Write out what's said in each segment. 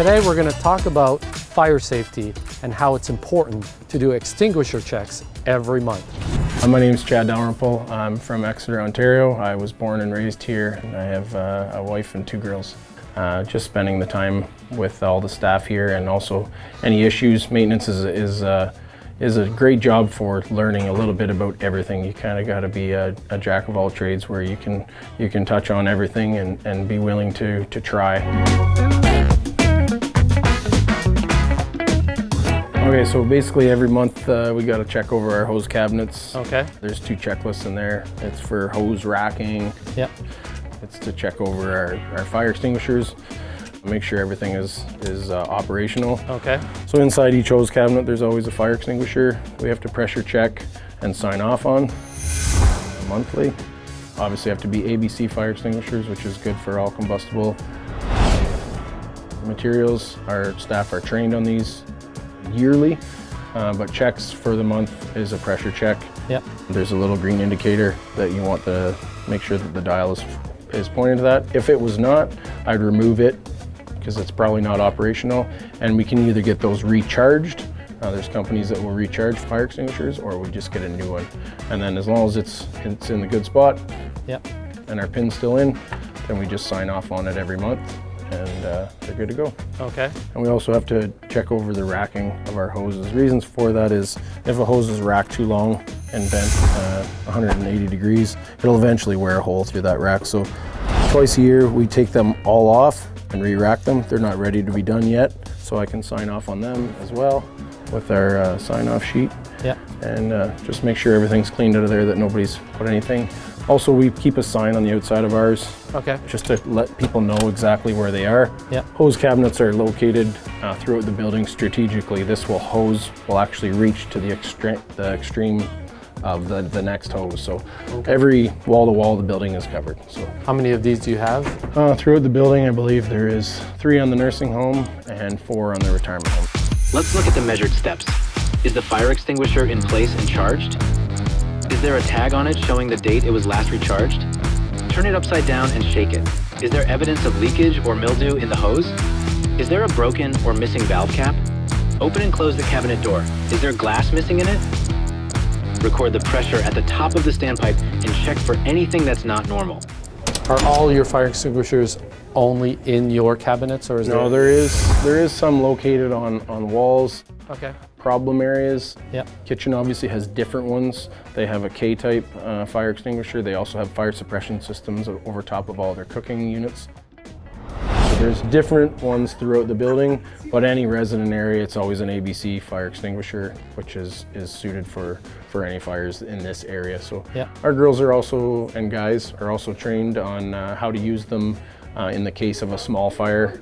Today we're going to talk about fire safety and how it's important to do extinguisher checks every month. My name is Chad Dalrymple. I'm from Exeter, Ontario. I was born and raised here, and I have a wife and 2 girls. Just spending the time with all the staff here, and also any issues. Maintenance is a great job for learning a little bit about everything. You kind of got to be a jack of all trades, where you can touch on everything and be willing to try. Okay, so basically every month we got to check over our hose cabinets. Okay. There's 2 checklists in there. It's for hose racking. Yep. It's to check over our fire extinguishers, make sure everything is operational. Okay. So inside each hose cabinet, there's always a fire extinguisher. We have to pressure check and sign off on monthly. Obviously have to be ABC fire extinguishers, which is good for all combustible materials. Our staff are trained on these yearly, but checks for the month is a pressure check. Yep. There's a little green indicator that you want to make sure that the dial is pointing to that. If it was not, I'd remove it because it's probably not operational, and we can either get those recharged. There's companies that will recharge fire extinguishers, or we just get a new one. And then as long as it's in the good spot, yep, and our pin's still in, then we just sign off on it every month, and they're good to go. Okay. And we also have to check over the racking of our hoses. Reasons for that is if a hose is racked too long and bent 180 degrees, it'll eventually wear a hole through that rack. So twice a year we take them all off and re-rack them. They're not ready to be done yet, so I can sign off on them as well with our sign-off sheet. Yeah. And just make sure everything's cleaned out of there, that nobody's put anything. Also, we keep a sign on the outside of ours. Okay. Just to let people know exactly where they are. Yeah. Hose cabinets are located throughout the building strategically. This hose will actually reach to the extreme of the next hose. So okay, every wall to wall of the building is covered. So how many of these do you have? Throughout the building, I believe there is 3 on the nursing home and 4 on the retirement home. Let's look at the measured steps. Is the fire extinguisher in place and charged? Is there a tag on it showing the date it was last recharged? Turn it upside down and shake it. Is there evidence of leakage or mildew in the hose? Is there a broken or missing valve cap? Open and close the cabinet door. Is there glass missing in it? Record the pressure at the top of the standpipe and check for anything that's not normal. Are all your fire extinguishers only in your cabinets, or is there is some located on walls. Okay. Problem areas. Yep. Kitchen obviously has different ones. They have a K-type fire extinguisher. They also have fire suppression systems over top of all their cooking units. So there's different ones throughout the building, but any resident area, it's always an ABC fire extinguisher, which is suited for any fires in this area. So yep, our girls are also, and guys are also trained on how to use them in the case of a small fire.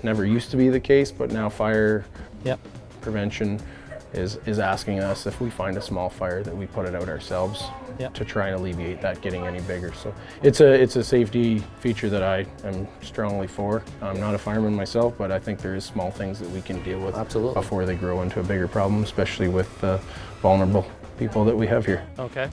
Never used to be the case, but now fire yep, prevention is asking us, if we find a small fire, that we put it out ourselves, yep, to try and alleviate that getting any bigger. So it's a safety feature that I am strongly for. I'm not a fireman myself, but I think there is small things that we can deal with absolutely before they grow into a bigger problem, especially with vulnerable people that we have here. Okay.